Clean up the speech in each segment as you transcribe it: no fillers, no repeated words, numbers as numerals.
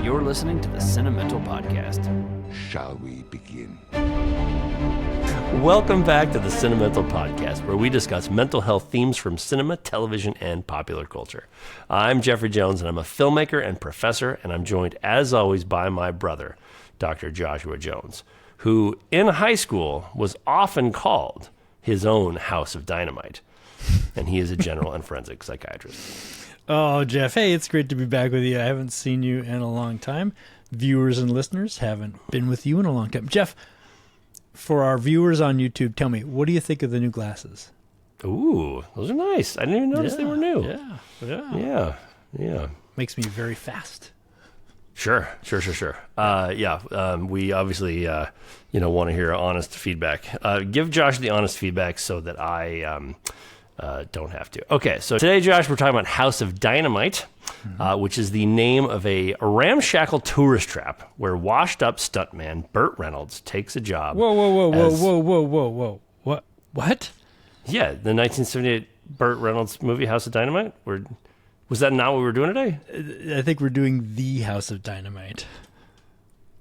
You're listening to the Sentimental Podcast. Shall we begin? Welcome back to the Sentimental Podcast, where we discuss mental health themes from cinema, television, and popular culture. I'm Jeffrey Jones, and I'm a filmmaker and professor, and I'm joined, as always, by my brother, Dr. Joshua Jones, who, in high school, was often called his own House of Dynamite, and he is a general and forensic psychiatrist. Oh, Jeff, hey, it's great to be back with you. I haven't seen you in a long time. Viewers and listeners haven't been with you in a long time. Jeff, for our viewers on YouTube, tell me, what do you think of the new glasses? Ooh, those are nice. I didn't even notice they were new. Yeah. Makes me very fast. Sure. We obviously, want to hear honest feedback. Give Josh the honest feedback so that I don't have to. Okay, so today, Josh, we're talking about House of Dynamite, which is the name of a ramshackle tourist trap where washed-up stuntman Burt Reynolds takes a job. Whoa. What? Yeah, the 1978 Burt Reynolds movie House of Dynamite? Was that not what we were doing today? I think we're doing The House of Dynamite.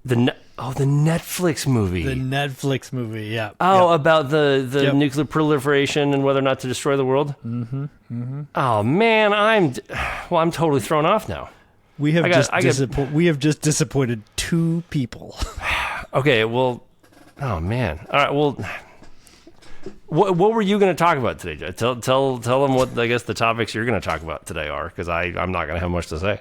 The Netflix movie. The Netflix movie, yeah. Oh, yep. About the nuclear proliferation and whether or not to destroy the world? Mm-hmm. Oh, man, I'm totally thrown off now. We have just disappointed two people. Okay, well, oh, man. All right, well, what were you going to talk about today, Jay? Tell them what, I guess, the topics you're going to talk about today are, because I'm not going to have much to say.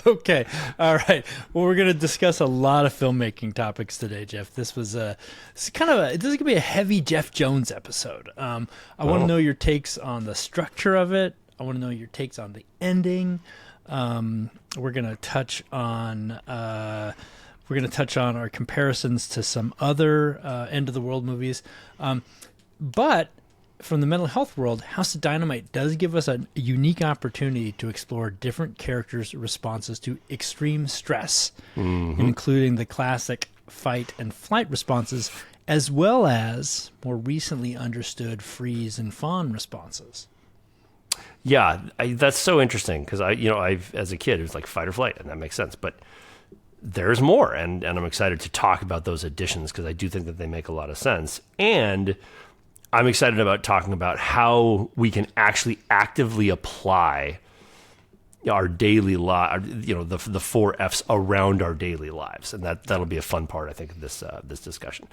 Okay. All right. Well, we're going to discuss a lot of filmmaking topics today, Jeff. This is going to be a heavy Jeff Jones episode. I want to know your takes on the structure of it. I want to know your takes on the ending. We're going to touch on our comparisons to some other end of the world movies. But from the mental health world, House of Dynamite does give us a unique opportunity to explore different characters' responses to extreme stress, including the classic fight and flight responses, as well as more recently understood freeze and fawn responses. Yeah, that's so interesting because I've as a kid it was like fight or flight, and that makes sense. But there's more, and I'm excited to talk about those additions because I do think that they make a lot of sense. And I'm excited about talking about how we can actually actively apply our daily life, the 4 F's around our daily lives, and that'll be a fun part, I think, of this discussion.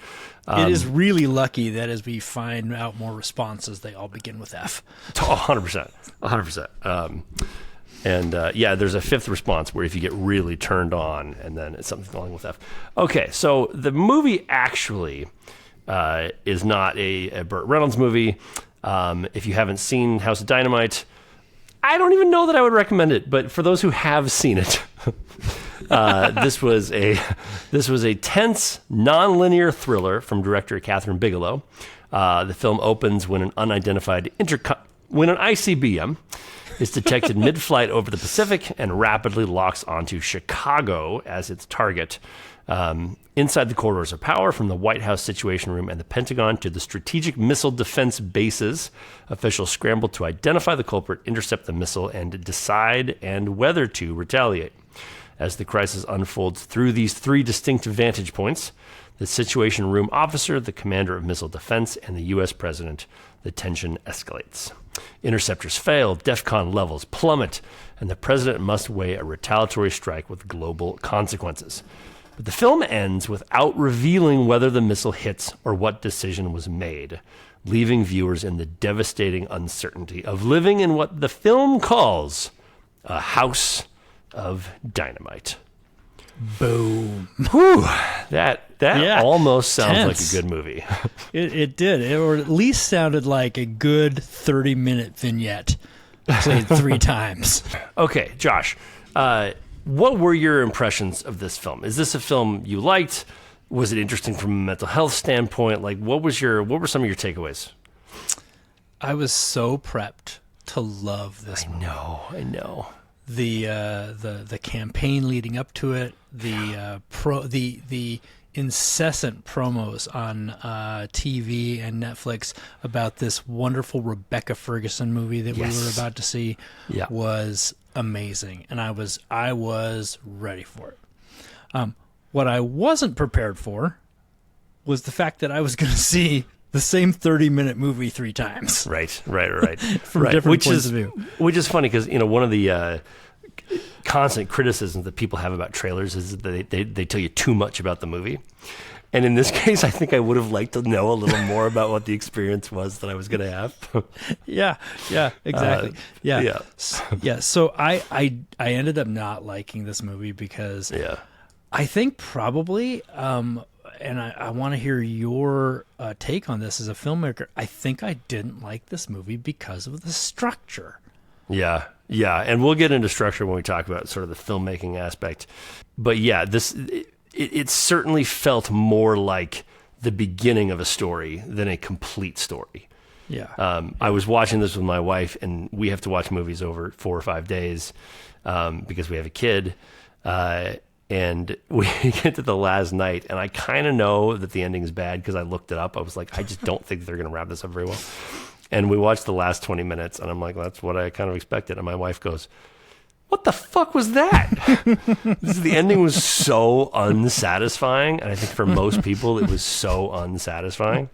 It is really lucky that as we find out more responses, they all begin with F. 100%. There's a fifth response where if you get really turned on, and then it's something along with F. Okay, so the movie actually is not a Burt Reynolds movie. If you haven't seen House of Dynamite, I don't even know that I would recommend it. But for those who have seen it, this was a tense, non-linear thriller from director Catherine Bigelow. The film opens when an unidentified when an ICBM is detected mid-flight over the Pacific and rapidly locks onto Chicago as its target. Inside the corridors of power, from the White House Situation Room and the Pentagon to the Strategic Missile Defense Bases, officials scramble to identify the culprit, intercept the missile, and decide and whether to retaliate. As the crisis unfolds through these 3 distinct vantage points, the Situation Room officer, the commander of missile defense, and the U.S. president, the tension escalates. Interceptors fail, DEFCON levels plummet, and the president must weigh a retaliatory strike with global consequences. But the film ends without revealing whether the missile hits or what decision was made, leaving viewers in the devastating uncertainty of living in what the film calls a house of dynamite. Boom. Whew, that almost sounds tense. Like a good movie. It did, or at least sounded like a good 30-minute vignette played 3 times. Okay, Josh, what were your impressions of this film? Is this a film you liked? Was it interesting from a mental health standpoint? Like, what were some of your takeaways? I was so prepped to love this movie. I know. The campaign leading up to it, the incessant promos on TV and Netflix about this wonderful Rebecca Ferguson movie that we were about to see was amazing, and I was ready for it. What I wasn't prepared for was the fact that I was going to see the same 30-minute movie 3 times. Right. From different points of view. Which is funny because, one of the constant criticisms that people have about trailers is that they tell you too much about the movie. And in this case, I think I would have liked to know a little more about what the experience was that I was going to have. Yeah, exactly. So I ended up not liking this movie because I think probably, and I want to hear your take on this as a filmmaker, I think I didn't like this movie because of the structure. Yeah, and we'll get into structure when we talk about sort of the filmmaking aspect. But yeah, it certainly felt more like the beginning of a story than a complete story. Yeah. I was watching this with my wife, and we have to watch movies over 4 or 5 days because we have a kid. And we get to the last night, and I kind of know that the ending is bad because I looked it up. I was like, I just don't think they're going to wrap this up very well. And we watched the last 20 minutes, and I'm like, well, that's what I kind of expected. And my wife goes, what the fuck was that? The ending was so unsatisfying, and I think for most people it was so unsatisfying.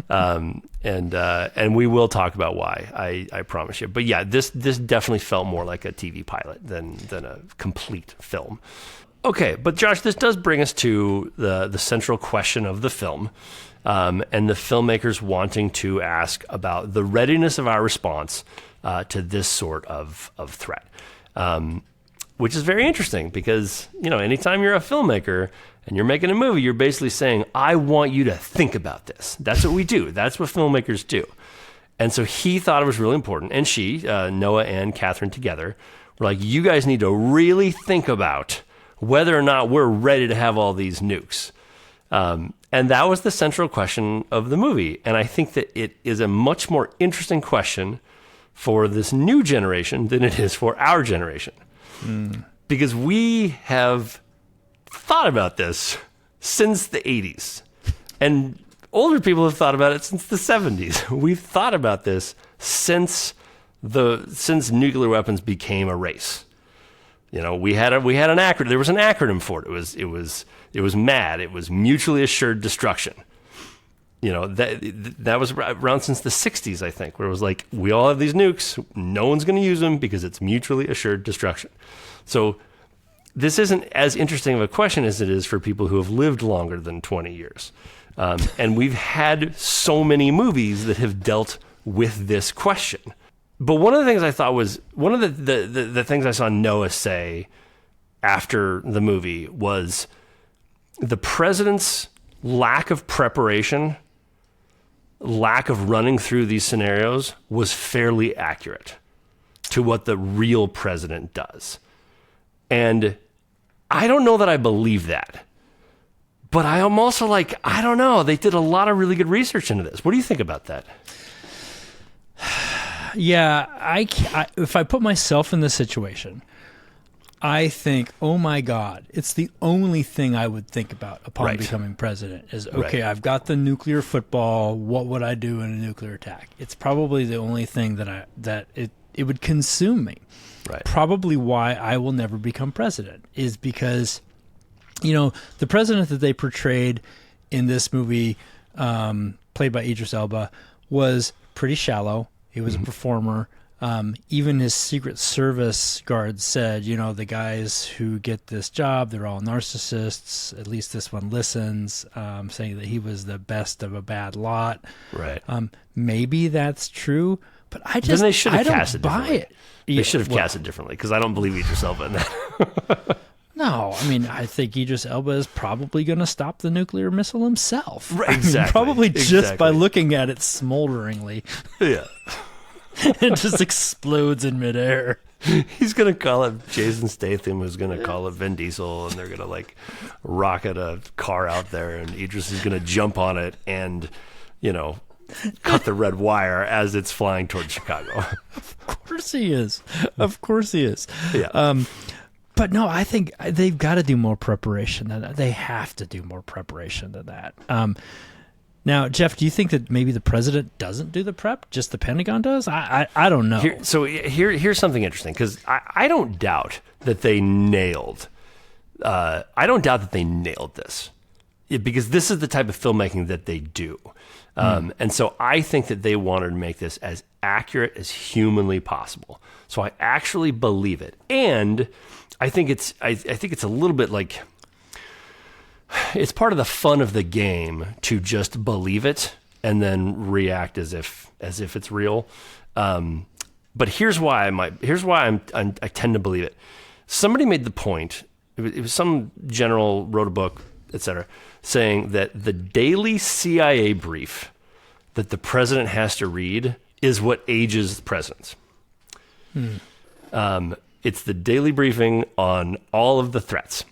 And we will talk about why, I promise you. But yeah, this definitely felt more like a TV pilot than a complete film. Okay, but Josh, this does bring us to the central question of the film, and the filmmakers wanting to ask about the readiness of our response to this sort of threat. Which is very interesting because, anytime you're a filmmaker and you're making a movie, you're basically saying, I want you to think about this. That's what we do. That's what filmmakers do. And so he thought it was really important. And she, Noah and Catherine together, were like, you guys need to really think about whether or not we're ready to have all these nukes. And that was the central question of the movie. And I think that it is a much more interesting question for this new generation than it is for our generation. Because we have thought about this since the 80s. And older people have thought about it since the 70s. We've thought about this since nuclear weapons became a race. We had an acronym. There was an acronym for it. It was MAD. It was mutually assured destruction. That was around since the 60s, I think, where it was like, we all have these nukes. No one's going to use them because it's mutually assured destruction. So this isn't as interesting of a question as it is for people who have lived longer than 20 years. And we've had so many movies that have dealt with this question. But one of the things I thought was, one of the things I saw Noah say after the movie was the president's lack of preparation, lack of running through these scenarios was fairly accurate to what the real president does. And I don't know that I believe that. But I am also like, I don't know. They did a lot of really good research into this. What do you think about that? Yeah, if I put myself in this situation, I think, oh my God, it's the only thing I would think about upon becoming president is, okay, I've got the nuclear football. What would I do in a nuclear attack? It's probably the only thing that it would consume me. Right. Probably why I will never become president is because, the president that they portrayed in this movie, played by Idris Elba, was pretty shallow. He was a performer. Even his Secret Service guards said, the guys who get this job, they're all narcissists. At least this one listens, saying that he was the best of a bad lot. Right. Maybe that's true, but I then they should have cast it buy differently. it. They should have cast it differently because I don't believe Idris Elba in that. No, I think Idris Elba is probably going to stop the nuclear missile himself. Right, exactly. Probably just by looking at it smolderingly. Yeah. It just explodes in midair. He's going to call it Jason Statham, who's going to call it Vin Diesel, and they're going to rocket a car out there, and Idris is going to jump on it and, cut the red wire as it's flying towards Chicago. Of course he is. Of course he is. Yeah. But no, I think they've got to do more preparation than that. They have to do more preparation than that. Now, Jeff, do you think that maybe the president doesn't do the prep, just the Pentagon does? I don't know. Here's something interesting, because I don't doubt that they nailed. I don't doubt that they nailed this, because this is the type of filmmaking that they do, and so I think that they wanted to make this as accurate as humanly possible. So I actually believe it, and I think it's a little bit like. It's part of the fun of the game to just believe it and then react as if it's real. But here's why I tend to believe it. Somebody made the point. It was some general wrote a book, etc., saying that the daily CIA brief that the president has to read is what ages presidents. It's the daily briefing on all of the threats.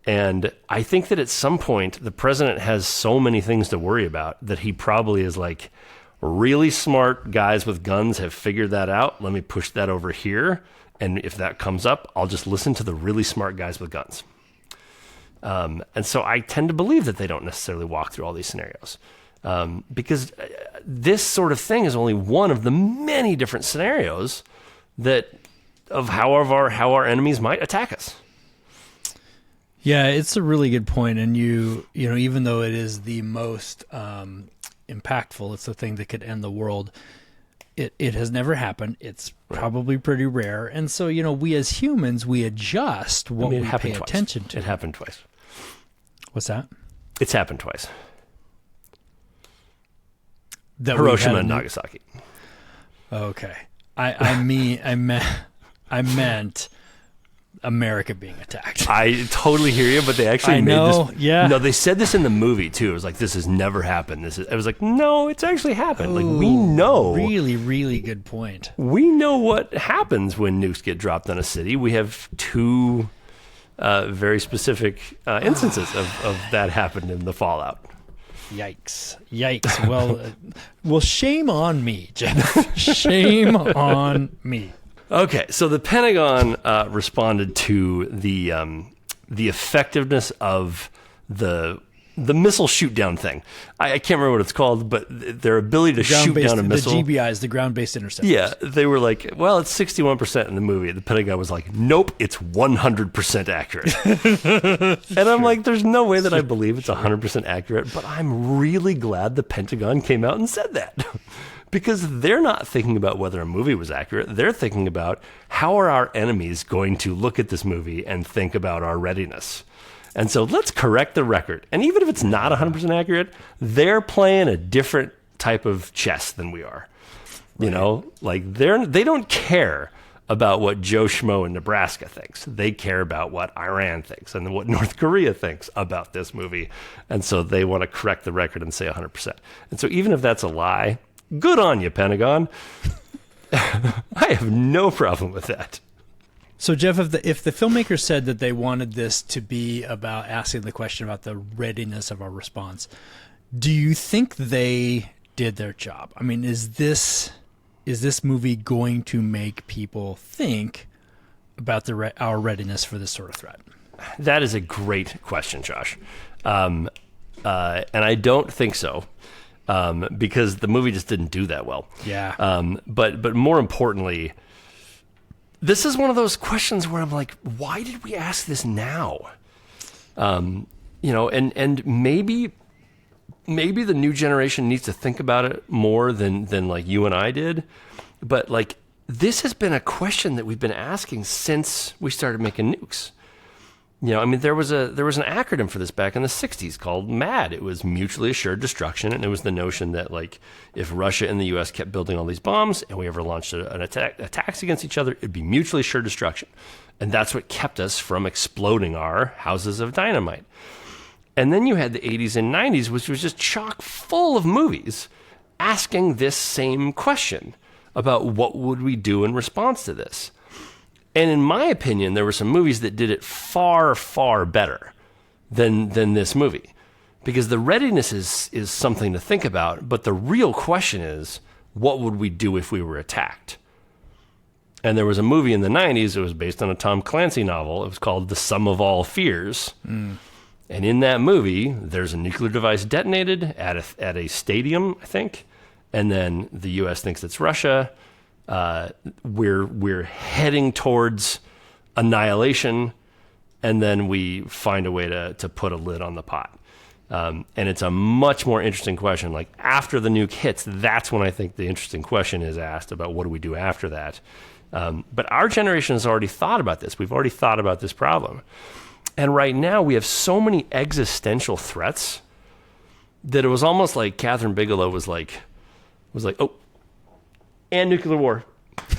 And I think that at some point, the president has so many things to worry about that he probably is like, really smart guys with guns have figured that out. Let me push that over here. And if that comes up, I'll just listen to the really smart guys with guns. And so I tend to believe that they don't necessarily walk through all these scenarios. Because this sort of thing is only one of the many different scenarios of how our enemies might attack us. Yeah, it's a really good point. And you know, even though it is the most impactful, it's the thing that could end the world. It has never happened. It's probably pretty rare. And so, you know, we as humans, we adjust what we pay attention to. It happened twice. What's that? It's happened twice. Hiroshima and Nagasaki. Okay. I meant America being attacked. I totally hear you, but they actually made this. Yeah. No, they said this in the movie too. It was like, this has never happened. I was like, no, it's actually happened. Like, we know. Really, really good point. We know what happens when nukes get dropped on a city. We have two very specific instances of that happened in the fallout. Yikes. Well, shame on me, Jeff. Shame on me. Okay, so the Pentagon responded to the effectiveness of the missile shoot down thing. I can't remember what it's called, but their ability to shoot down a missile. The GBIs, the ground-based interceptors. Yeah, they were like, well, it's 61% in the movie. The Pentagon was like, nope, it's 100% accurate. And I'm like, there's no way that I believe it's 100% accurate, but I'm really glad the Pentagon came out and said that. Because they're not thinking about whether a movie was accurate. They're thinking about how are our enemies going to look at this movie and think about our readiness. And so let's correct the record. And even if it's not 100% accurate, they're playing a different type of chess than we are. You know, like they don't care about what Joe Schmo in Nebraska thinks. They care about what Iran thinks and what North Korea thinks about this movie. And so they want to correct the record and say 100%. And so even if that's a lie, good on you, Pentagon. I have no problem with that. So, Jeff, if the filmmakers said that they wanted this to be about asking the question about the readiness of our response, do you think they did their job? I mean, is this movie going to make people think about our readiness for this sort of threat? That is a great question, Josh. And I don't think so. Because the movie just didn't do that well. Yeah. But more importantly, this is one of those questions where I'm like, why did we ask this now? You know, and maybe the new generation needs to think about it more than like you and I did. But like, this has been a question that we've been asking since we started making nukes. You know, I mean, there was an acronym for this back in the 60s called MAD. It was mutually assured destruction, and it was the notion that, like, if Russia and the U.S. kept building all these bombs and we ever launched attacks against each other, it'd be mutually assured destruction. And that's what kept us from exploding our houses of dynamite. And then you had the 80s and 90s, which was just chock full of movies asking this same question about what would we do in response to this. And in my opinion, there were some movies that did it far, far better than this movie. Because the readiness is something to think about, but the real question is, what would we do if we were attacked? And there was a movie in the 90s, it was based on a Tom Clancy novel. It was called The Sum of All Fears. And in that movie, there's a nuclear device detonated at a stadium, I think, and then the U.S. thinks it's Russia. We're heading towards annihilation, and then we find a way to put a lid on the pot. And it's a much more interesting question. Like, after the nuke hits, that's when I think the interesting question is asked about what do we do after that. But our generation has already thought about this. We've already thought about this problem. And right now we have so many existential threats that it was almost like Catherine Bigelow was like, oh, and nuclear war.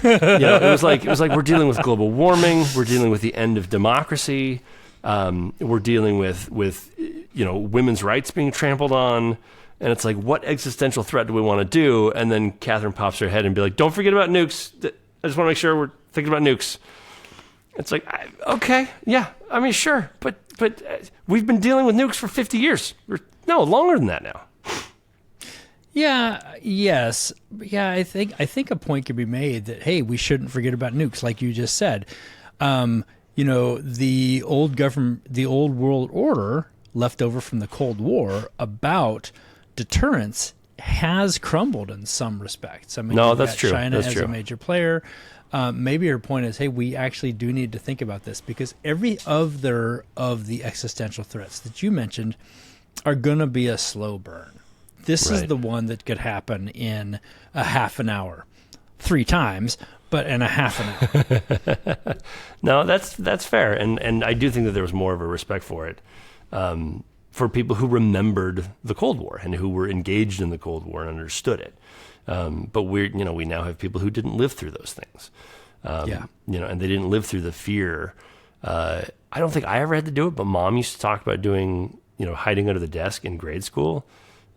It was like we're dealing with global warming. We're dealing with the end of democracy. We're dealing with women's rights being trampled on. And it's like, what existential threat do we want to do? And then Catherine pops her head and be like, don't forget about nukes. I just want to make sure we're thinking about nukes. It's like, okay, yeah, I mean, sure, but we've been dealing with nukes for 50 years. No, longer than that now. Yeah, yes. Yeah, I think a point could be made that, hey, we shouldn't forget about nukes, like you just said. The old world order left over from the Cold War about deterrence has crumbled in some respects. I mean, no, that's true. China that's as true. a major player. Maybe your point is, hey, we actually do need to think about this, because every other of the existential threats that you mentioned are going to be a slow burn. This is the one that could happen in a half an hour, 3 times, but in a half an hour. No, that's fair, and I do think that there was more of a respect for it, for people who remembered the Cold War and who were engaged in the Cold War and understood it. But we now have people who didn't live through those things. And they didn't live through the fear. I don't think I ever had to do it, but Mom used to talk about doing, hiding under the desk in grade school,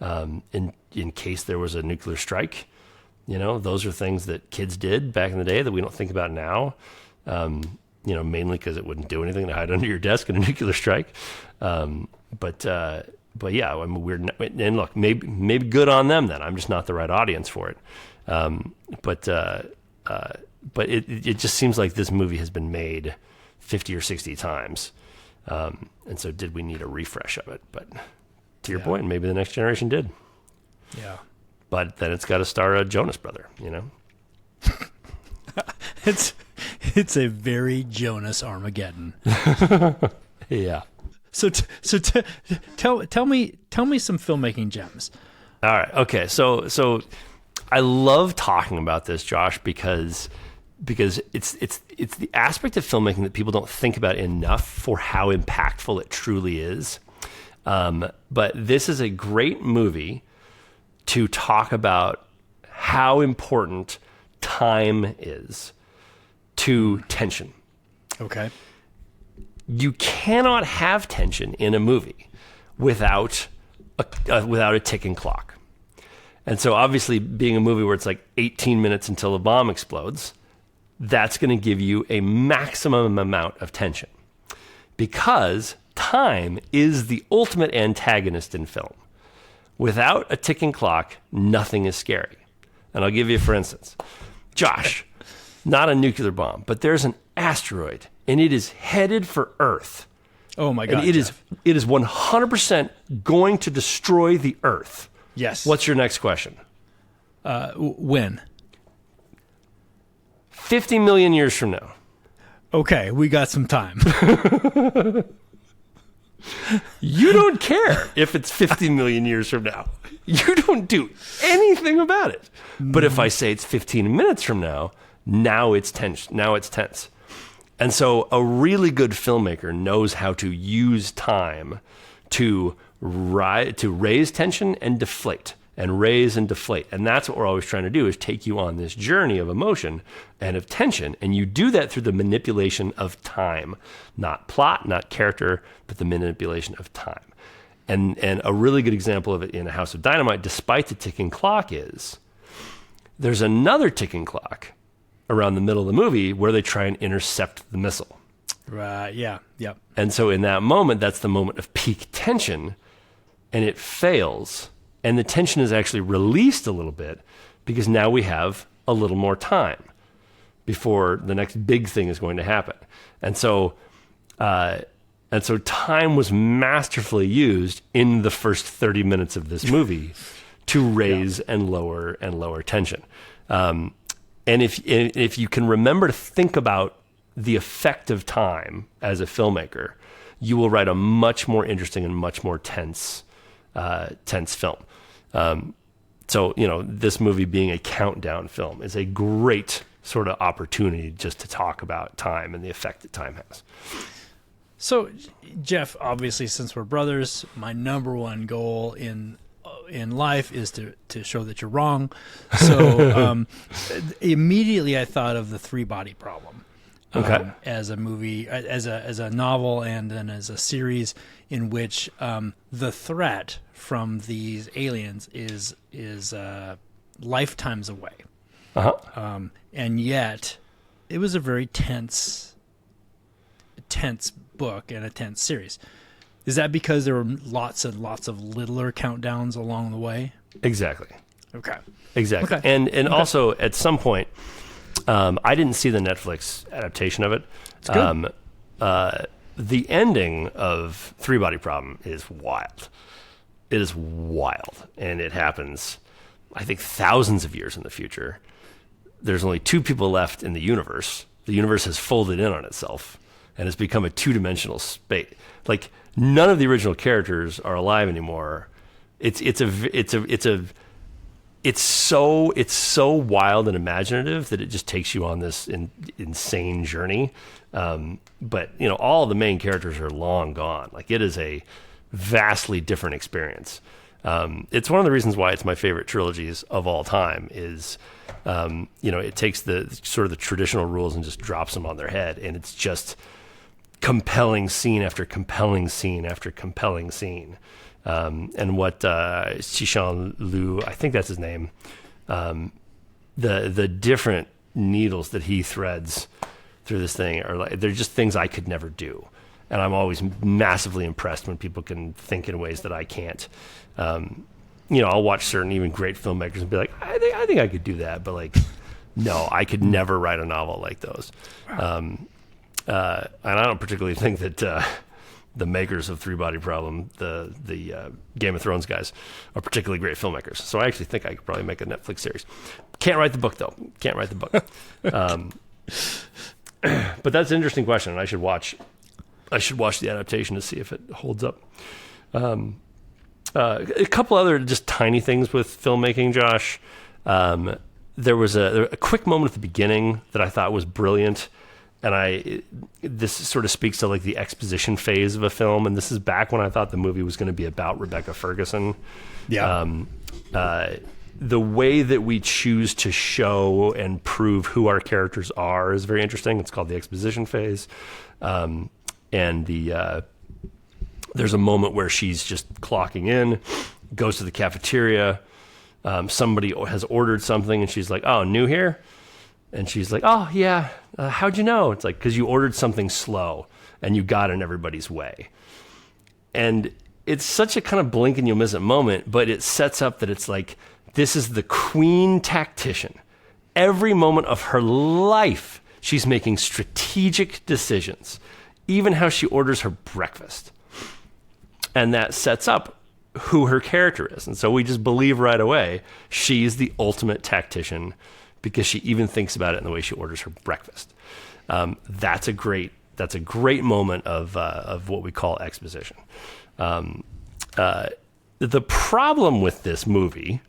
in case there was a nuclear strike. Those are things that kids did back in the day that we don't think about now. Mainly because it wouldn't do anything to hide under your desk in a nuclear strike. But yeah, I mean, and look, maybe good on them then. I'm just not the right audience for it. But it just seems like this movie has been made 50 or 60 times. And so did we need a refresh of it? But to your point, maybe the next generation did. Yeah. But then it's got to star a Jonas brother, It's a very Jonas Armageddon. Yeah. So tell me some filmmaking gems. All right. Okay. So I love talking about this, Josh, because it's the aspect of filmmaking that people don't think about enough for how impactful it truly is. But this is a great movie to talk about how important time is to tension. Okay. You cannot have tension in a movie without a ticking clock. And so obviously being a movie where it's like 18 minutes until a bomb explodes, that's going to give you a maximum amount of tension, because time is the ultimate antagonist in film. Without a ticking clock, nothing is scary. And I'll give you, for instance, Josh, not a nuclear bomb, but there's an asteroid and it is headed for Earth. Oh my God. And it is 100% going to destroy the Earth. Yes. What's your next question? When? 50 million years from now. Okay, we got some time. You don't care if it's 50 million years from now. You don't do anything about it. But if I say it's 15 minutes from now, now it's tense. And so a really good filmmaker knows how to use time to raise tension and deflate, and raise and deflate. And that's what we're always trying to do, is take you on this journey of emotion and of tension. And you do that through the manipulation of time, not plot, not character, but the manipulation of time. And a really good example of it in A House of Dynamite, despite the ticking clock, is there's another ticking clock around the middle of the movie where they try and intercept the missile. Right, yeah, yep. And so in that moment, that's the moment of peak tension, and it fails. And the tension is actually released a little bit because now we have a little more time before the next big thing is going to happen. And so And so time was masterfully used in the first 30 minutes of this movie to raise and lower tension. And if you can remember to think about the effect of time as a filmmaker, you will write a much more interesting and much more tense film. So, this movie being a countdown film is a great sort of opportunity just to talk about time and the effect that time has. So, Jeff, obviously, since we're brothers, my number one goal in life is to show that you're wrong. So, immediately I thought of the three-body problem. Okay. As a movie, as a novel, and then as a series in which the threat from these aliens is lifetimes away. And yet, it was a very tense book and a tense series. Is that because there were lots and lots of littler countdowns along the way? Exactly. Okay. And also at some point, I didn't see the Netflix adaptation of it. It's good. The ending of Three Body Problem is wild. It is wild, and it happens, I think, thousands of years in the future. There's only two people left in the universe. The universe has folded in on itself and has become a two-dimensional space. Like, none of the original characters are alive anymore. It's so wild and imaginative that it just takes you on this insane journey. But all the main characters are long gone. Like, it is a vastly different experience. It's one of the reasons why it's my favorite trilogies of all time. Is it takes the sort of the traditional rules and just drops them on their head, and it's just compelling scene after compelling scene after compelling scene. And what Cixin Liu, I think that's his name, the different needles that he threads through this thing are like, they're just things I could never do. And I'm always massively impressed when people can think in ways that I can't. I'll watch certain even great filmmakers and be like, I think I could do that, but like, no, I could never write a novel like those. And I don't particularly think that the makers of Three Body Problem, the Game of Thrones guys, are particularly great filmmakers. So I actually think I could probably make a Netflix series. Can't write the book though. But that's an interesting question, and I should watch the adaptation to see if it holds up. A couple other just tiny things with filmmaking, Josh. There was a quick moment at the beginning that I thought was brilliant. And this sort of speaks to like the exposition phase of a film. And this is back when I thought the movie was going to be about Rebecca Ferguson. Yeah. The way that we choose to show and prove who our characters are is very interesting. It's called the exposition phase. And there's a moment where she's just clocking in, goes to the cafeteria. Somebody has ordered something and she's like, "Oh, new here?" And she's like, "Oh, yeah. How'd you know?" It's like, because you ordered something slow and you got in everybody's way. And it's such a kind of blink and you'll miss it moment, but it sets up that it's like, this is the queen tactician. Every moment of her life, she's making strategic decisions, even how she orders her breakfast. And that sets up who her character is. And so we just believe right away she's the ultimate tactician, because she even thinks about it in the way she orders her breakfast. That's a great moment of what we call exposition. The problem with this movie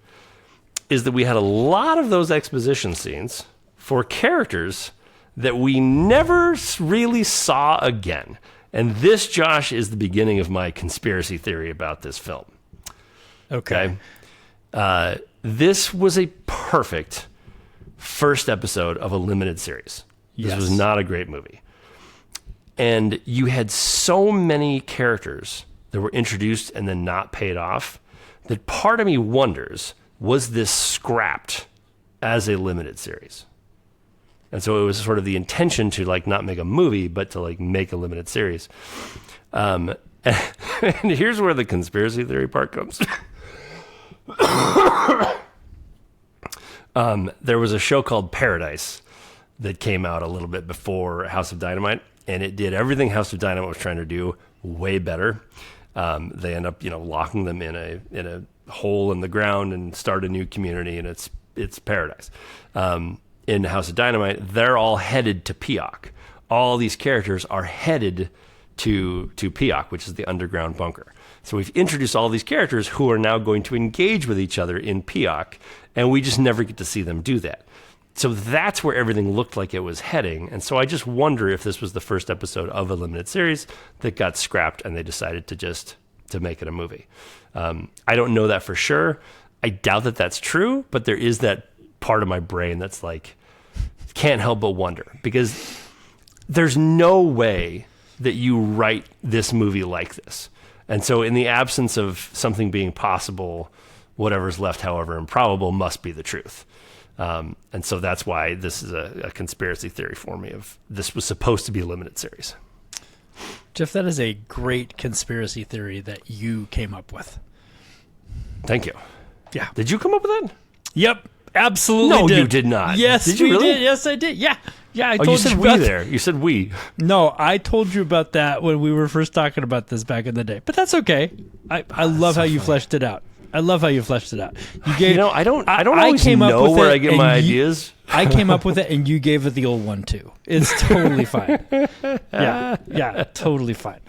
is that we had a lot of those exposition scenes for characters that we never really saw again. And this, Josh, is the beginning of my conspiracy theory about this film. Okay? This was a perfect first episode of a limited series. This was not a great movie. And you had so many characters that were introduced and then not paid off that part of me wonders, was this scrapped as a limited series? And so it was sort of the intention to like not make a movie, but to like make a limited series. And here's where the conspiracy theory part comes. There was a show called Paradise that came out a little bit before A House of Dynamite, and it did everything House of Dynamite was trying to do way better. They end up, locking them in a hole in the ground and start a new community, and it's paradise. In House of Dynamite, they're all headed to Peoc. All these characters are headed to Peoc, which is the underground bunker. So we've introduced all these characters who are now going to engage with each other in Peoc, and we just never get to see them do that. So that's where everything looked like it was heading. And so I just wonder if this was the first episode of a limited series that got scrapped and they decided to make it a movie. I don't know that for sure. I doubt that that's true, but there is that part of my brain that's like, can't help but wonder, because there's no way that you write this movie like this. And so in the absence of something being possible, whatever's left, however improbable, must be the truth. And so that's why this is a conspiracy theory for me of this was supposed to be a limited series. Jeff, that is a great conspiracy theory that you came up with. Thank you. Yeah. Did you come up with that? Yep. Absolutely. No, did. you did not. Yes, did you we really? did. Yes, I did. Yeah. I told you said about we there. You said we. No, I told you about that when we were first talking about this back in the day. But that's okay. I love how you fleshed it out. I love how you fleshed it out. You gave. I don't always know where I get my ideas. I came up with it, and you gave it the old one too. It's totally fine. Yeah, totally fine.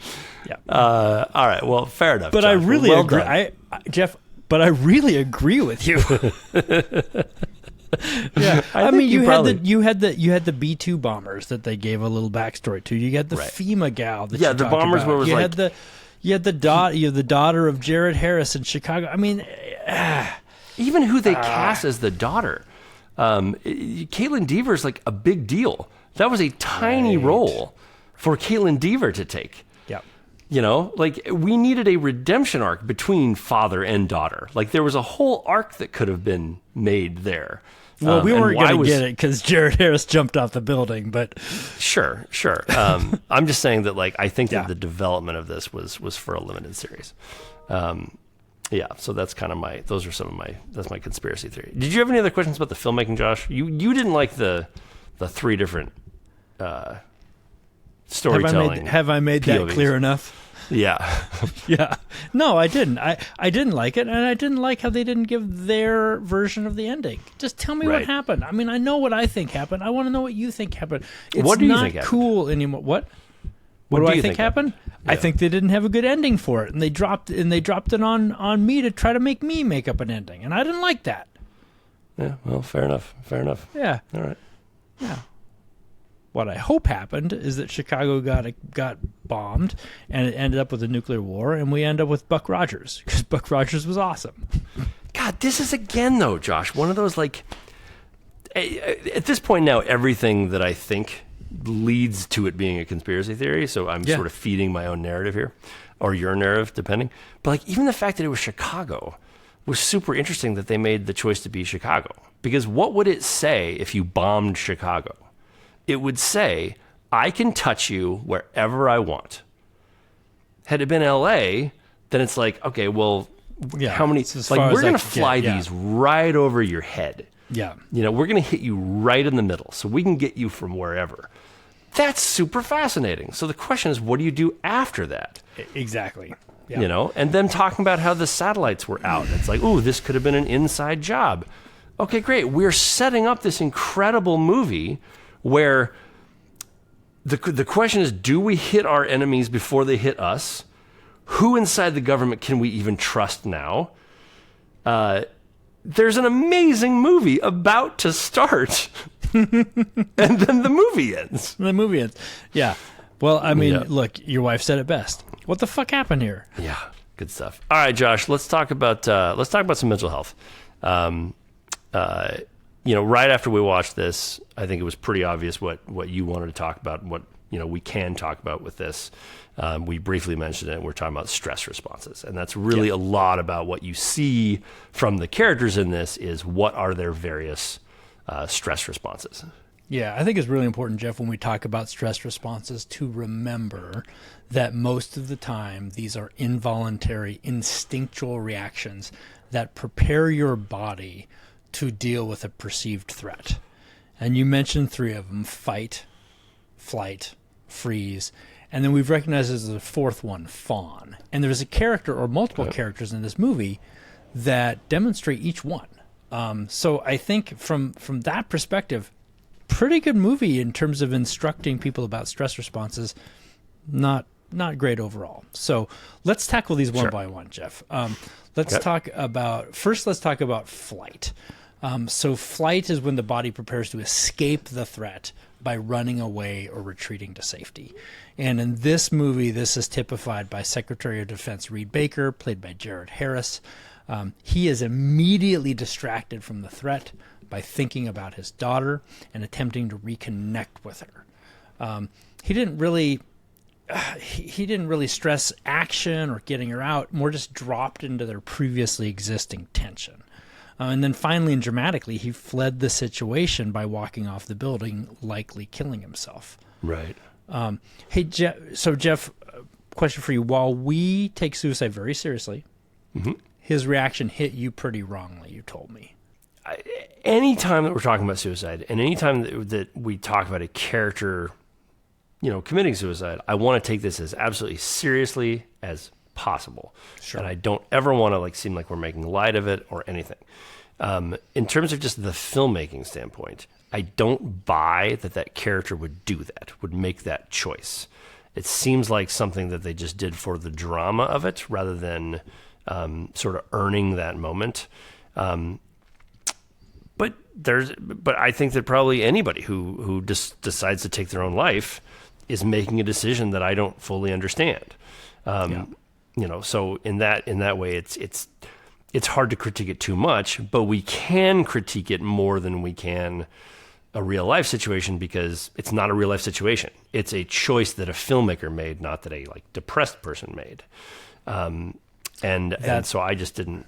Yeah. All right. Well, fair enough. But Josh. I really well agree, done. Jeff. But I really agree with you. Yeah, I mean, you had the B-2 bombers that they gave a little backstory to. You had the FEMA gal. That the bombers about. where it was you had the daughter of Jared Harris in Chicago. I mean, even who they cast as the daughter, Caitlin Deaver's like a big deal. That was a tiny role for Caitlin Deaver to take. Like we needed a redemption arc between father and daughter. Like there was a whole arc that could have been made there. Well, we weren't going to get it because Jared Harris jumped off the building, but sure. I'm just saying that, like, I think that the development of this was for a limited series. So that's kind of that's my conspiracy theory. Did you have any other questions about the filmmaking, Josh? You didn't like the three different storytelling. Have I made POVs. that clear enough? Yeah. Yeah. No, I didn't. I didn't like it, and I didn't like how they didn't give their version of the ending. Just tell me what happened. I mean, I know what I think happened. I want to know what you think happened. It's what do you not think happened? Cool anymore. What do I think happened? Yeah. I think they didn't have a good ending for it, and they dropped it on me to try to make me make up an ending, and I didn't like that. Yeah, well, fair enough. Yeah. All right. Yeah. What I hope happened is that Chicago got bombed, and it ended up with a nuclear war, and we end up with Buck Rogers, because Buck Rogers was awesome. God, this is again, though, Josh, one of those, like, at this point now, everything that I think leads to it being a conspiracy theory, so I'm sort of feeding my own narrative here, or your narrative, depending. But, like, even the fact that it was Chicago was super interesting that they made the choice to be Chicago. Because what would it say if you bombed Chicago? It would say, I can touch you wherever I want. Had it been LA, then it's like, okay, well, how many? Like, we're going to fly these right over your head. Yeah. We're going to hit you right in the middle so we can get you from wherever. That's super fascinating. So the question is, what do you do after that? Exactly. Yeah. And them talking about how the satellites were out. It's like, ooh, this could have been an inside job. Okay, great. We're setting up this incredible movie where the question is, do we hit our enemies before they hit us? Who inside the government can we even trust now? There's an amazing movie about to start, and then the movie ends. Yeah. Well, I mean, look, your wife said it best. What the fuck happened here? Yeah, good stuff. All right, Josh, let's talk about some mental health. Right after we watched this, I think it was pretty obvious what you wanted to talk about, and what we can talk about with this. We briefly mentioned it. We're talking about stress responses, and that's really a lot about what you see from the characters in this is what are their various stress responses. Yeah, I think it's really important, Jeff, when we talk about stress responses to remember that most of the time these are involuntary, instinctual reactions that prepare your body to deal with a perceived threat. And you mentioned three of them: fight, flight, Freeze. And then we've recognized as the fourth one, Fawn. And there's a character or multiple characters in this movie that demonstrate each one. So I think from that perspective, pretty good movie in terms of instructing people about stress responses. Not great overall. So let's tackle these one by one, Jeff. Let's talk about flight. So flight is when the body prepares to escape the threat by running away or retreating to safety. And in this movie, this is typified by Secretary of Defense Reed Baker, played by Jared Harris. He is immediately distracted from the threat by thinking about his daughter and attempting to reconnect with her. He didn't really stress action or getting her out, more just dropped into their previously existing tension. And then finally and dramatically, he fled the situation by walking off the building, likely killing himself. Right. Hey, Jeff, question for you. While we take suicide very seriously, his reaction hit you pretty wrongly, you told me. Anytime that we're talking about suicide, and anytime that we talk about a character, committing suicide, I want to take this as absolutely seriously as possible. Sure. And I don't ever want to seem like we're making light of it or anything. In terms of just the filmmaking standpoint, I don't buy that character would do that, would make that choice. It seems like something that they just did for the drama of it rather than sort of earning that moment. But I think that probably anybody who just decides to take their own life is making a decision that I don't fully understand. So in that way, it's hard to critique it too much, but we can critique it more than we can a real life situation because it's not a real life situation. It's a choice that a filmmaker made, not that a depressed person made. And so I didn't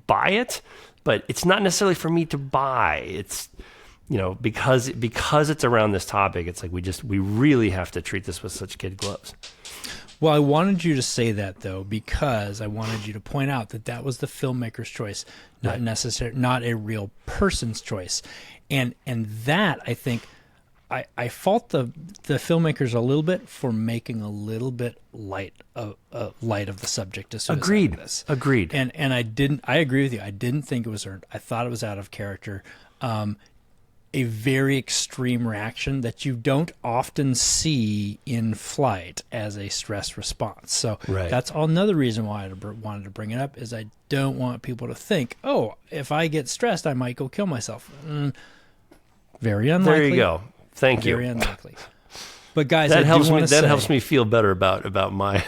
buy it, but it's not necessarily for me to buy. It's, because it's around this topic, it's like we really have to treat this with such kid gloves. Well, I wanted you to say that though, because I wanted you to point out that was the filmmaker's choice, not a real person's choice. And that, I think, I fault the filmmakers a little bit for making a little bit light of the subject of suicide. Agreed. And I agree with you. I didn't think it was earned. I thought it was out of character. A very extreme reaction that you don't often see in flight as a stress response. So that's another reason why I wanted to bring it up is I don't want people to think, oh, if I get stressed, I might go kill myself. Very unlikely. There you go. Thank you. Very unlikely. But guys, that helps me feel better about my.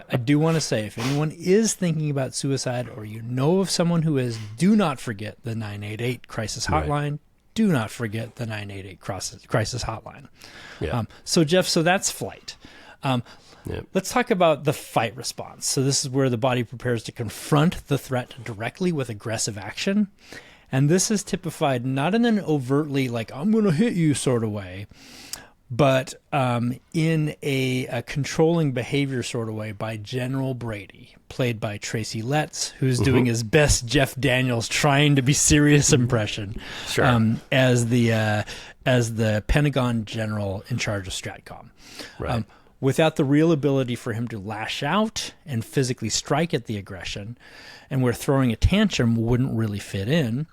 I do want to say, if anyone is thinking about suicide, or you know of someone who is, do not forget the 988 crisis hotline. Right. Do not forget the 988 crisis hotline. Yeah. So Jeff, that's flight. Let's talk about the fight response. So this is where the body prepares to confront the threat directly with aggressive action. And this is typified not in an overtly I'm going to hit you sort of way, but in a controlling behavior sort of way by General Brady, played by Tracy Letts, who's doing his best Jeff Daniels trying to be serious impression as the Pentagon general in charge of Stratcom. Right. Without the real ability for him to lash out and physically strike at the aggression, and where throwing a tantrum wouldn't really fit in,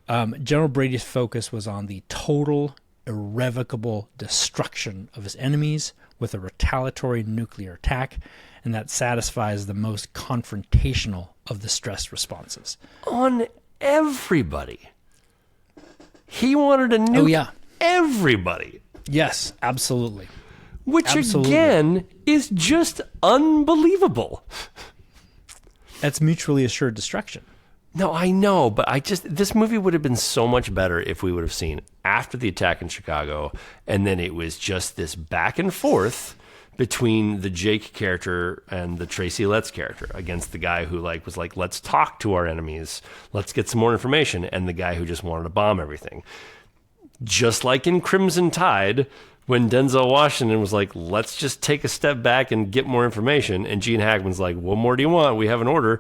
General Brady's focus was on the total irrevocable destruction of his enemies with a retaliatory nuclear attack, and that satisfies the most confrontational of the stress responses. On everybody. He wanted to nuke everybody. Yes, absolutely. Which, again, is just unbelievable. That's mutually assured destruction. No, I know, but this movie would have been so much better if we would have seen after the attack in Chicago, and then it was just this back and forth between the Jake character and the Tracy Letts character against the guy who was like, let's talk to our enemies, let's get some more information, and the guy who just wanted to bomb everything. Just like in Crimson Tide, when Denzel Washington was like, let's just take a step back and get more information, and Gene Hackman's like, what more do you want? We have an order.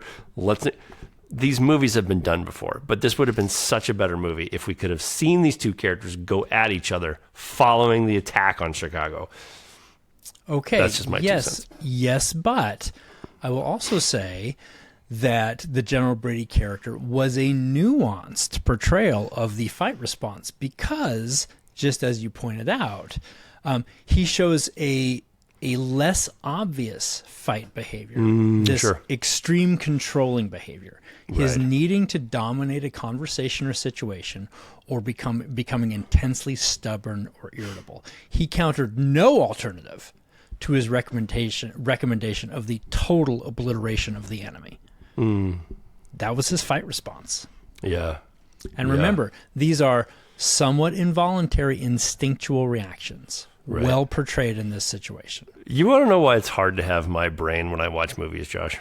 these movies have been done before, but this would have been such a better movie if we could have seen these two characters go at each other following the attack on Chicago. Okay. That's just my 2 cents. Yes, but I will also say that the General Brady character was a nuanced portrayal of the fight response because, just as you pointed out, he shows a less obvious fight behavior, this extreme controlling behavior, his needing to dominate a conversation or situation, or becoming intensely stubborn or irritable. He countered no alternative to his recommendation of the total obliteration of the enemy. That was his fight response. Yeah. And remember, these are somewhat involuntary instinctual reactions. Right. Well portrayed in this situation. You want to know why it's hard to have my brain when I watch movies, Josh?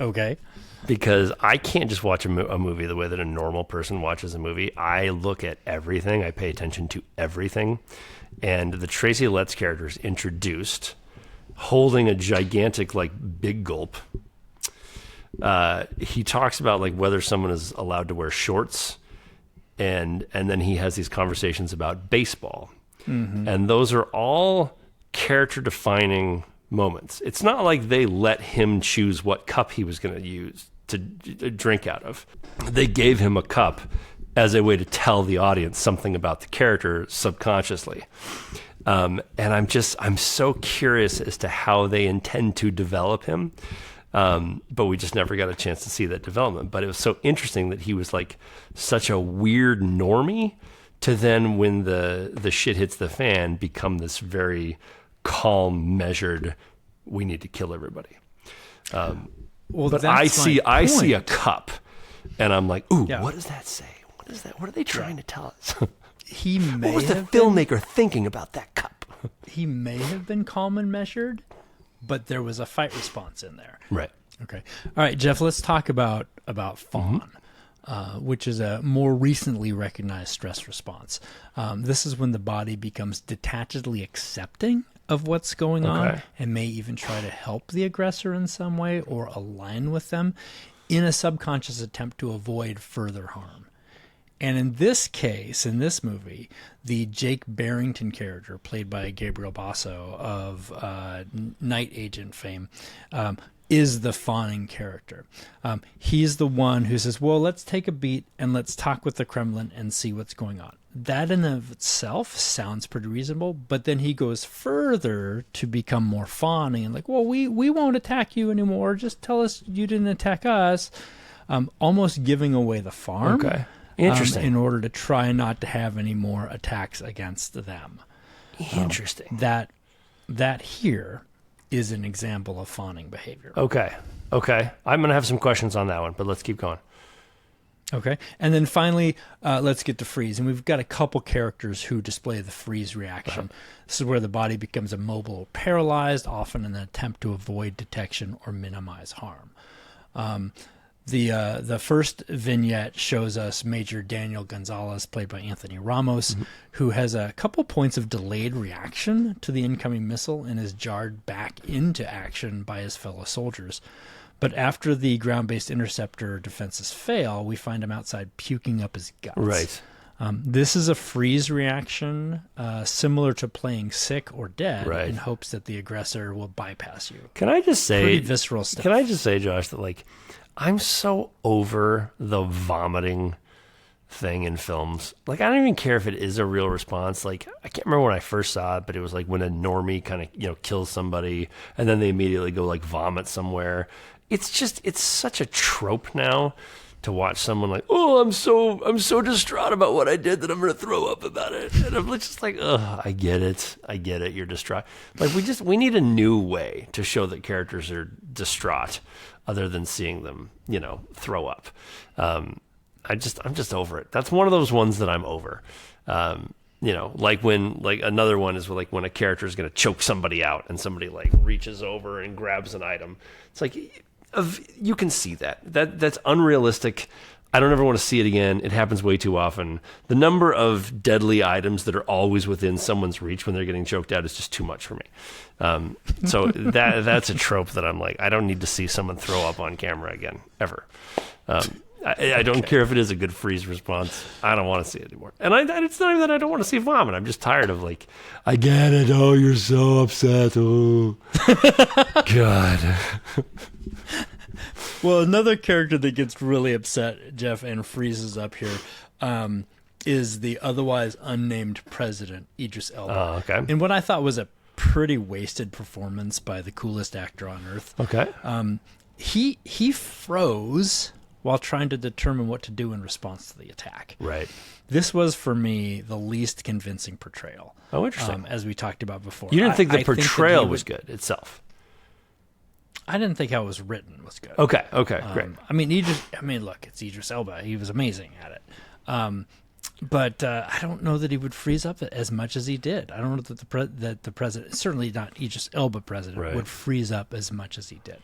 Okay. Because I can't just watch a movie the way that a normal person watches a movie. I look at everything. I pay attention to everything. And the Tracy Letts character is introduced holding a gigantic, big gulp. He talks about, whether someone is allowed to wear shorts. And then he has these conversations about baseball. Mm-hmm. And those are all character-defining moments. It's not like they let him choose what cup he was going to use to drink out of. They gave him a cup as a way to tell the audience something about the character subconsciously. And I'm so curious as to how they intend to develop him. But we just never got a chance to see that development. But it was so interesting that he was such a weird normie to then, when the shit hits the fan, become this very calm, measured, we need to kill everybody. But I see a cup and I'm like, ooh, what does that say? What is that? What are they trying to tell us? What was the filmmaker thinking about that cup? He may have been calm and measured, but there was a fight response in there. Right. Okay. All right, Jeff, let's talk about Fawn, which is a more recently recognized stress response. This is when the body becomes detachedly accepting of what's going on and may even try to help the aggressor in some way or align with them in a subconscious attempt to avoid further harm. And in this case, in this movie, the Jake Barrington character, played by Gabriel Basso of Night Agent fame, is the fawning character. He's the one who says, well, let's take a beat and let's talk with the Kremlin and see what's going on. That in of itself sounds pretty reasonable, but then he goes further to become more fawning and well, we won't attack you anymore. Just tell us you didn't attack us. Almost giving away the farm. Okay. Interesting. In order to try not to have any more attacks against them. Interesting. That here is an example of fawning behavior. Okay. I'm going to have some questions on that one, but let's keep going. Okay. And then finally, let's get to freeze. And we've got a couple characters who display the freeze reaction. This is where the body becomes immobile or paralyzed, often in an attempt to avoid detection or minimize harm. The first vignette shows us Major Daniel Gonzalez, played by Anthony Ramos, who has a couple points of delayed reaction to the incoming missile and is jarred back into action by his fellow soldiers. But after the ground-based interceptor defenses fail, we find him outside puking up his guts. Right. This is a freeze reaction similar to playing sick or dead in hopes that the aggressor will bypass you. Can I just say... Pretty visceral stuff. Can I just say, Josh, that I'm so over the vomiting thing in films. I don't even care if it is a real response. I can't remember when I first saw it, but it was when a normie kind of, kills somebody and then they immediately go vomit somewhere. It's such a trope now to watch someone oh, I'm so distraught about what I did that I'm going to throw up about it. And I'm just ugh, I get it. You're distraught. We need a new way to show that characters are distraught other than seeing them, throw up. I'm just over it. That's one of those ones that I'm over. When another one is when a character is going to choke somebody out and somebody reaches over and grabs an item. It's you can see that's unrealistic. I don't ever want to see it again. It happens way too often. The number of deadly items that are always within someone's reach when they're getting choked out is just too much for me. So that's a trope that I'm like, I don't need to see someone throw up on camera again, ever. I don't care if it is a good freeze response. I don't want to see it anymore. And it's not even that I don't want to see vomit. I'm just tired of like, I get it. Oh, you're so upset. Oh, God. Well, another character that gets really upset, Jeff, and freezes up here, is the otherwise unnamed president, Idris Elba. Oh, okay. And what I thought was a pretty wasted performance by the coolest actor on earth. Okay. He froze while trying to determine what to do in response to the attack. Right. This was, for me, the least convincing portrayal. Oh, interesting. As we talked about before. You didn't think the I think that portrayal was good itself? I didn't think how it was written was good. Okay, great. Look, it's Idris Elba. He was amazing at it. But I don't know that he would freeze up as much as he did. I don't know that the president, certainly not Idris Elba president, Right. would freeze up as much as he did.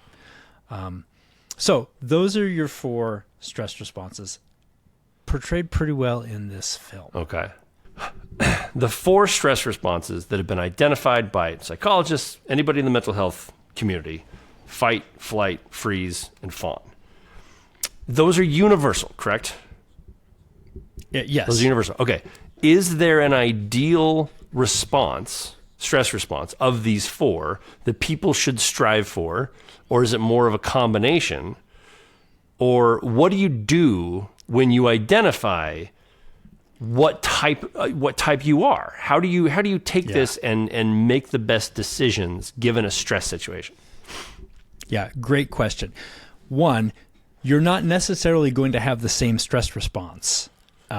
So those are your 4 stress responses, portrayed pretty well in this film. Okay. The 4 stress responses that have been identified by psychologists, anybody in the mental health community: fight, flight, freeze, and fawn. Those are universal, correct? Yes. Those are universal. Okay. Is there an ideal response, stress response, of these 4 that people should strive for? Or is it more of a combination? Or what do you do when you identify what type you are? How do you take this and make the best decisions given a stress situation? Yeah, great question. One, you're not necessarily going to have the same stress response.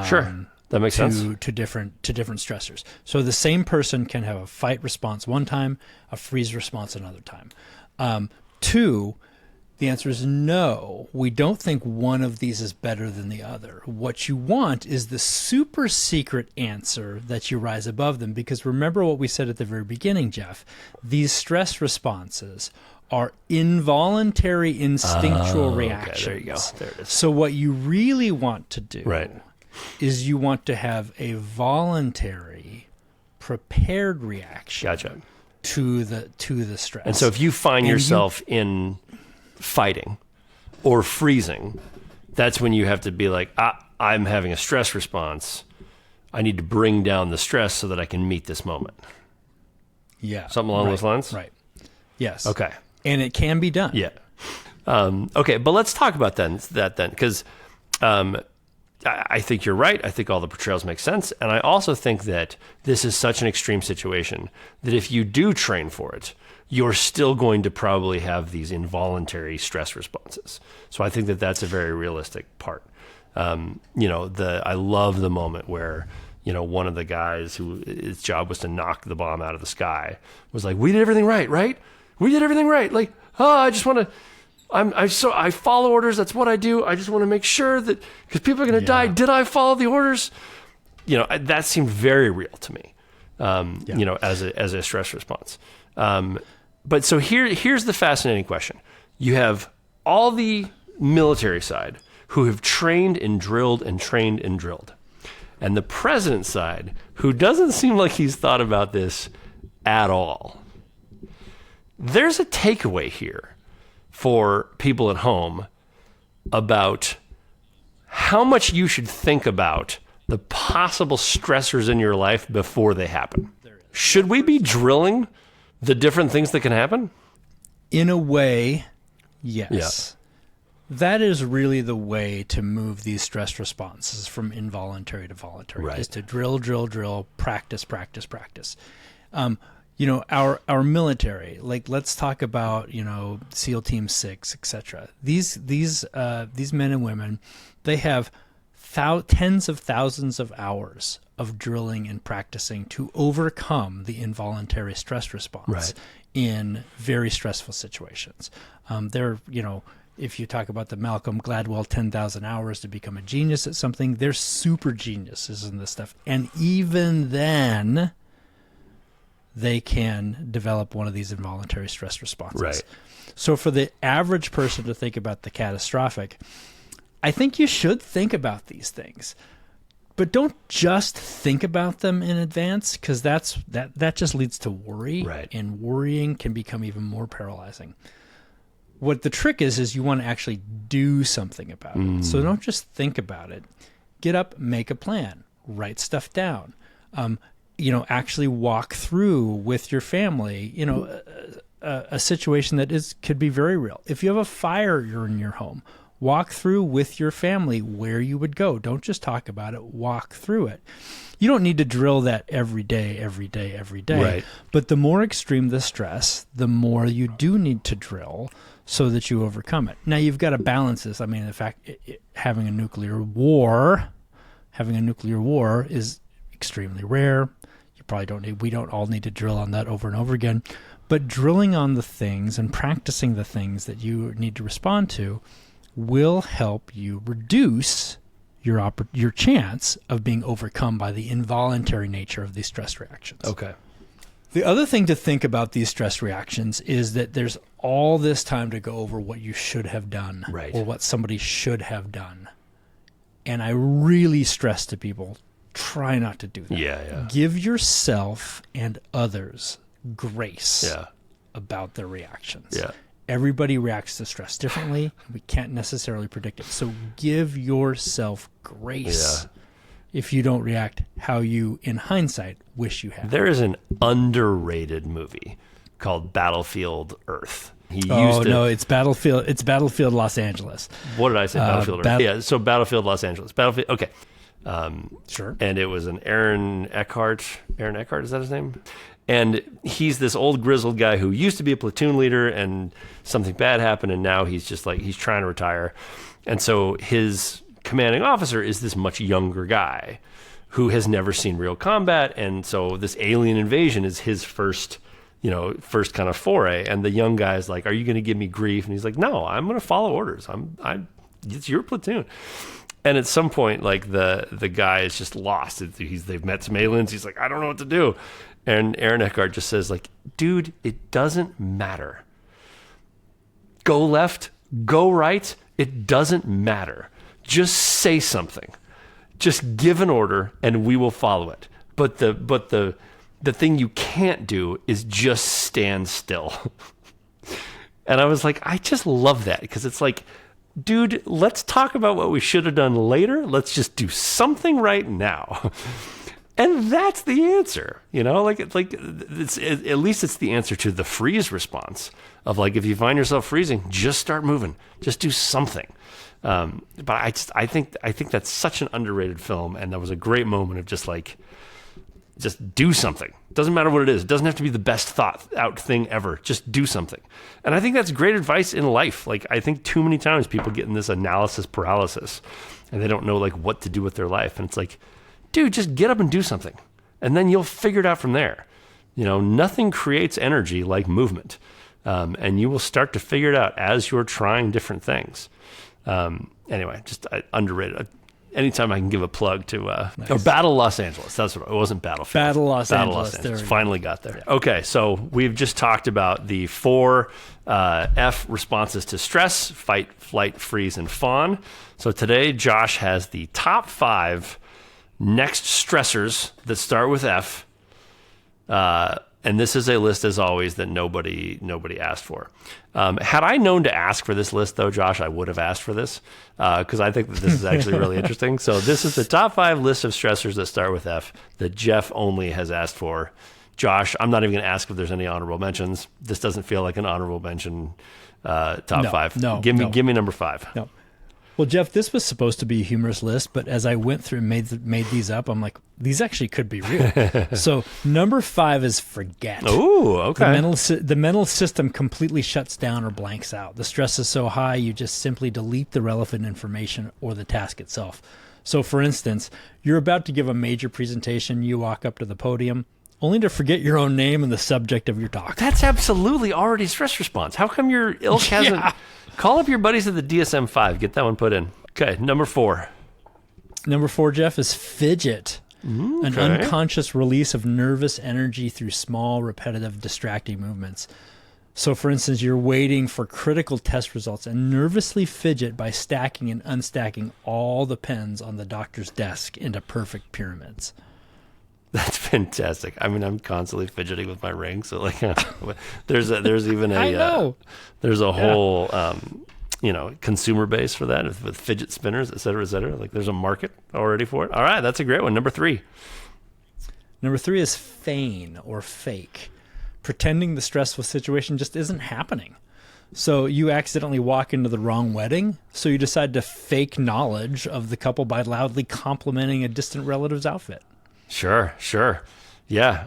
Sure, that makes sense. To different stressors. So the same person can have a fight response one time, a freeze response another time. 2, the answer is no. We don't think one of these is better than the other. What you want is the super secret answer that you rise above them, because remember what we said at the very beginning, Jeff. These stress responses are involuntary instinctual reactions. There you go. There it is. So what you really want to do is you want to have a voluntary, prepared reaction. Gotcha. To the stress. And so if you find yourself in fighting or freezing, that's when you have to be like, I'm having a stress response. I need to bring down the stress so that I can meet this moment. Yeah. Something along those lines? Right. Yes. Okay. And it can be done. Yeah. Okay, but let's talk about that then, because I think you're right. I think all the portrayals make sense. And I also think that this is such an extreme situation that if you do train for it, you're still going to probably have these involuntary stress responses. So I think that that's a very realistic part. I love the moment where, one of the guys who his job was to knock the bomb out of the sky was like, we did everything right, right? We did everything right. Like, I just want to... I follow orders. That's what I do. I just want to make sure that, because people are going to die. Did I follow the orders? That seemed very real to me. As a stress response. But so here's the fascinating question. You have all the military side who have trained and drilled and trained and drilled, and the president side who doesn't seem like he's thought about this at all. There's a takeaway here for people at home about how much you should think about the possible stressors in your life before they happen. Should we be drilling the different things that can happen? In a way, yes. Yeah. That is really the way to move these stress responses from involuntary to voluntary, is to drill, practice. Our military, like, let's talk about, SEAL Team 6, etc. These men and women, they have tens of thousands of hours of drilling and practicing to overcome the involuntary stress response in very stressful situations. If you talk about the Malcolm Gladwell 10,000 hours to become a genius at something, they're super geniuses in this stuff. And even then, they can develop one of these involuntary stress responses. Right. So for the average person to think about the catastrophic, I think you should think about these things. But don't just think about them in advance, because that just leads to worry, Right. and worrying can become even more paralyzing. What the trick is you want to actually do something about it. So don't just think about it. Get up, make a plan, write stuff down. Actually walk through with your family, a situation that could be very real. If you have a fire in your home, walk through with your family where you would go. Don't just talk about it, walk through it. You don't need to drill that every day. Right. But the more extreme the stress, the more you do need to drill so that you overcome it. Now, you've got to balance this. I mean, in fact, having a nuclear war is extremely rare. We don't all need to drill on that over and over again. But drilling on the things and practicing the things that you need to respond to will help you reduce your chance of being overcome by the involuntary nature of these stress reactions. Okay. The other thing to think about these stress reactions is that there's all this time to go over what you should have done, right, or what somebody should have done. And I really stress to people, try not to do that. Yeah. Give yourself and others grace Yeah. about their reactions. Yeah. Everybody reacts to stress differently. We can't necessarily predict it. So give yourself grace if you don't react how you, in hindsight, wish you had. There is an underrated movie called Battlefield Earth. It's Battlefield Los Angeles. What did I say? Battlefield Earth. So Battlefield Los Angeles. Battlefield. Okay. Sure. And it was an Aaron Eckhart. Aaron Eckhart, is that his name? And he's this old grizzled guy who used to be a platoon leader, and something bad happened, and now he's just like, he's trying to retire. And so his commanding officer is this much younger guy who has never seen real combat, and so this alien invasion is his first kind of foray. And the young guy's like, "Are you going to give me grief?" And he's like, "No, I'm going to follow orders. It's your platoon." And at some point, like the guy is just lost. They've met some aliens. He's like, "I don't know what to do." And Aaron Eckhart just says, like, "Dude, it doesn't matter. Go left, go right. It doesn't matter. Just say something. Just give an order, and we will follow it. But the thing you can't do is just stand still." And I was like, I just love that, because it's like, dude, let's talk about what we should have done later. Let's just do something right now. And that's the answer, it's at least it's the answer to the freeze response of, like, if you find yourself freezing, just start moving, just do something. But I think that's such an underrated film, and that was a great moment of just do something. It doesn't matter what it is. It doesn't have to be the best thought out thing ever. Just do something. And I think that's great advice in life. Like, I think too many times people get in this analysis paralysis, and they don't know, like, what to do with their life. And it's like, dude, just get up and do something, and then you'll figure it out from there. Nothing creates energy like movement, and you will start to figure it out as you're trying different things. Anyway, just underrated. Anytime I can give a plug to nice. Battle Los Angeles. That's what it wasn't Battlefield. Battle Los Angeles. Finally got there. Okay, so we've just talked about the 4 F responses to stress: fight, flight, freeze, and fawn. So today, Josh has the top 5 next stressors that start with F. And this is a list, as always, that nobody asked for. Had I known to ask for this list, though, Josh, I would have asked for this, because I think that this is actually really interesting. So this is the top 5 list of stressors that start with F that Jeff only has asked for. Josh, I'm not even going to ask if there's any honorable mentions. This doesn't feel like an honorable mention top 5. No. Give me number 5. No. Well, Jeff, this was supposed to be a humorous list, but as I went through and made these up, I'm like, these actually could be real. So number 5 is forget. Oh, okay. The mental system completely shuts down or blanks out. The stress is so high, you just simply delete the relevant information or the task itself. So, for instance, you're about to give a major presentation. You walk up to the podium, only to forget your own name and the subject of your talk. That's absolutely already stress response. How come your ilk hasn't... Yeah. Call up your buddies at the DSM-5. Get that one put in. Okay, number 4. Number 4, Jeff, is fidget. An unconscious release of nervous energy through small, repetitive, distracting movements. So, for instance, you're waiting for critical test results and nervously fidget by stacking and unstacking all the pens on the doctor's desk into perfect pyramids. That's fantastic. I mean, I'm constantly fidgeting with my ring, so like, there's even a I know. There's a whole consumer base for that with fidget spinners, et cetera, et cetera. Like, there's a market already for it. All right, that's a great one. Number 3. Number 3 is feign or fake. Pretending the stressful situation just isn't happening. So you accidentally walk into the wrong wedding, so you decide to fake knowledge of the couple by loudly complimenting a distant relative's outfit. Sure. Yeah.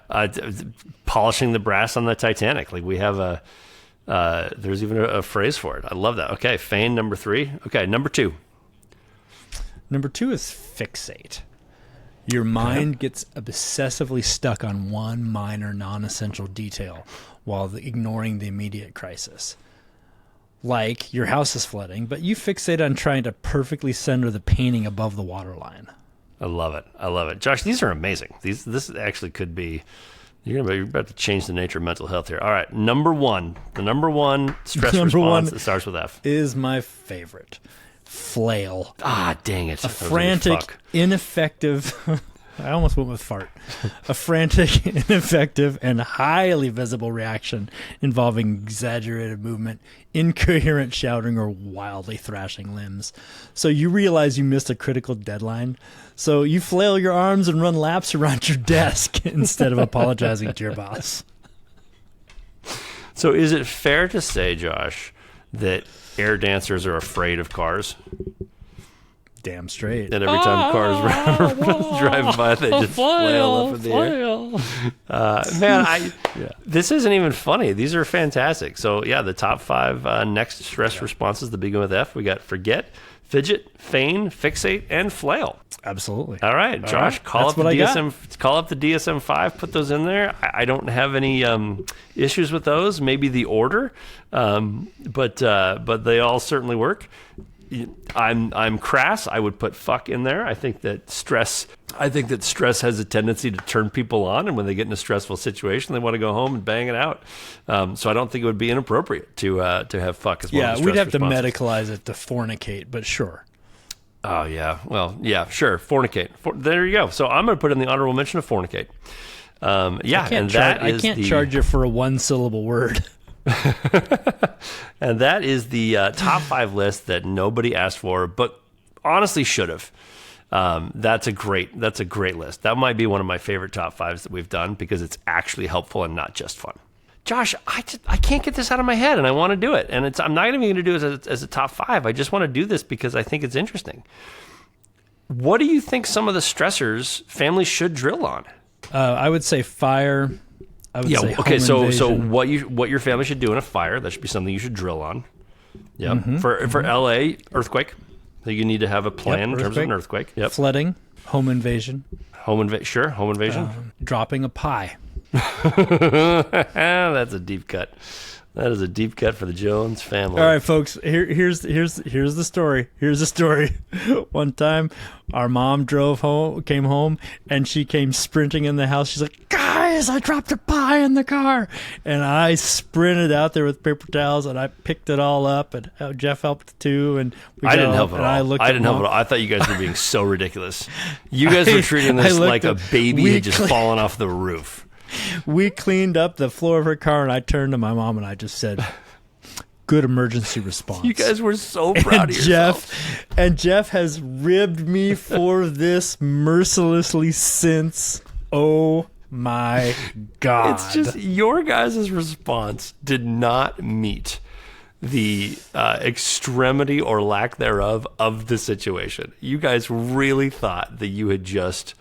Polishing the brass on the Titanic. Like, we have there's even a phrase for it. I love that. Okay, feign, number 3. Okay, number 2. Number 2 is fixate. Your mind gets obsessively stuck on one minor non-essential detail while ignoring the immediate crisis. Like, your house is flooding, but you fixate on trying to perfectly center the painting above the waterline. I love it. Josh, these are amazing. This actually could be, you're about to change the nature of mental health here. All right, number 1. The number 1 stress response that starts with F. Is my favorite. Flail. Ah, dang it. A frantic, ineffective... I almost went with fart. A frantic, ineffective, and highly visible reaction involving exaggerated movement, incoherent shouting, or wildly thrashing limbs. So you realize you missed a critical deadline. So you flail your arms and run laps around your desk instead of apologizing to your boss. So is it fair to say, Josh, that air dancers are afraid of cars? Damn straight. And every time cars drive by, they just flail up in the air. This isn't even funny. These are fantastic. So, yeah, the top 5 next stress responses that begin with F. We got forget, fidget, feign, fixate, and flail. Absolutely. All right, Josh, call up the DSM-5. Put those in there. I don't have any issues with those. Maybe the order, but they all certainly work. I'm crass. I would put fuck in there. I think that stress has a tendency to turn people on, and when they get in a stressful situation, they want to go home and bang it out. So I don't think it would be inappropriate to have fuck as one of the stress we'd have responses. to medicalize it to fornicate, but sure. Oh yeah, well yeah, sure, fornicate. There you go. So I'm going to put in the honorable mention of fornicate. I can't charge you for a 1-syllable word. And that is the top 5 list that nobody asked for, but honestly should have. That's a great list. That might be one of my favorite top 5s that we've done because it's actually helpful and not just fun. Josh, I can't get this out of my head, and I want to do it. And I'm not even going to do it as a top 5. I just want to do this because I think it's interesting. What do you think some of the stressors families should drill on? I would say fire. Okay. So what your family should do in a fire, that should be something you should drill on. Yeah. Mm-hmm. For LA, earthquake. So you need to have a plan in terms of an earthquake. Yep. Flooding, home invasion. Home invasion. Dropping a pie. That's a deep cut. That is a deep cut for the Jones family. All right, folks. Here's the story. Here's the story. One time, our mom came home, and she came sprinting in the house. She's like, "Guys, I dropped a pie in the car," and I sprinted out there with paper towels, and I picked it all up, and Jeff helped too. And I didn't help at all. I didn't help at all. I thought you guys were being so ridiculous. You guys were treating this like a baby had just fallen off the roof. We cleaned up the floor of her car, and I turned to my mom and I just said, "Good emergency response." You guys were so proud of yourself. And Jeff has ribbed me for this mercilessly since. Oh my God. It's just your guys' response did not meet the extremity or lack thereof of the situation. You guys really thought that you had just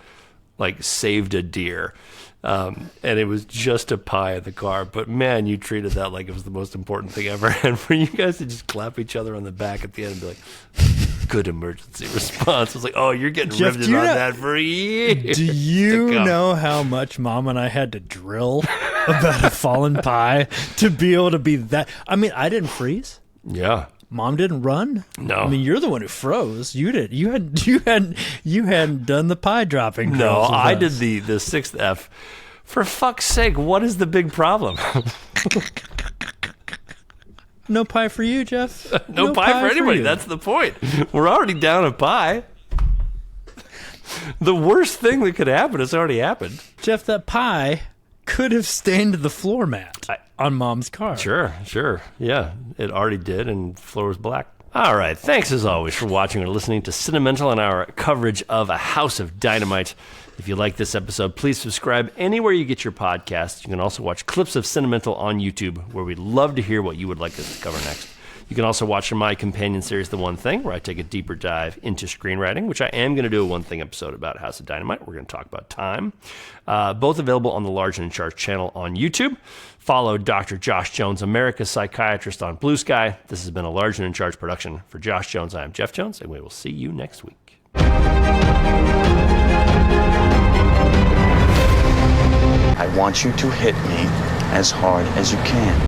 saved a deer. And it was just a pie in the car. But, man, you treated that like it was the most important thing ever. And for you guys to just clap each other on the back at the end and be like, good emergency response. I was like, oh, you're getting riveted on that for years. Do you know how much Mom and I had to drill about a fallen pie to be able to be that? I mean, I didn't freeze. Yeah. Mom didn't run. No, I mean you're the one who froze. You did. You hadn't done the pie dropping. No, I did the 6th F. For fuck's sake, what is the big problem? No pie for you, Jeff. No pie for anybody. That's the point. We're already down a pie. The worst thing that could happen has already happened. Jeff, that pie could have stained the floor mat on Mom's car. Sure. Yeah, it already did, and the floor was black. All right. Thanks, as always, for watching or listening to Sentimental and our coverage of A House of Dynamite. If you like this episode, please subscribe anywhere you get your podcasts. You can also watch clips of Sentimental on YouTube, where we'd love to hear what you would like us to cover next. You can also watch my companion series, The One Thing, where I take a deeper dive into screenwriting, which I am going to do a One Thing episode about House of Dynamite. We're going to talk about time. Both available on the Large and in Charge channel on YouTube. Follow Dr. Josh Jones, America's Psychiatrist, on Blue Sky. This has been a Large and in Charge production. For Josh Jones, I am Jeff Jones, and we will see you next week. I want you to hit me as hard as you can.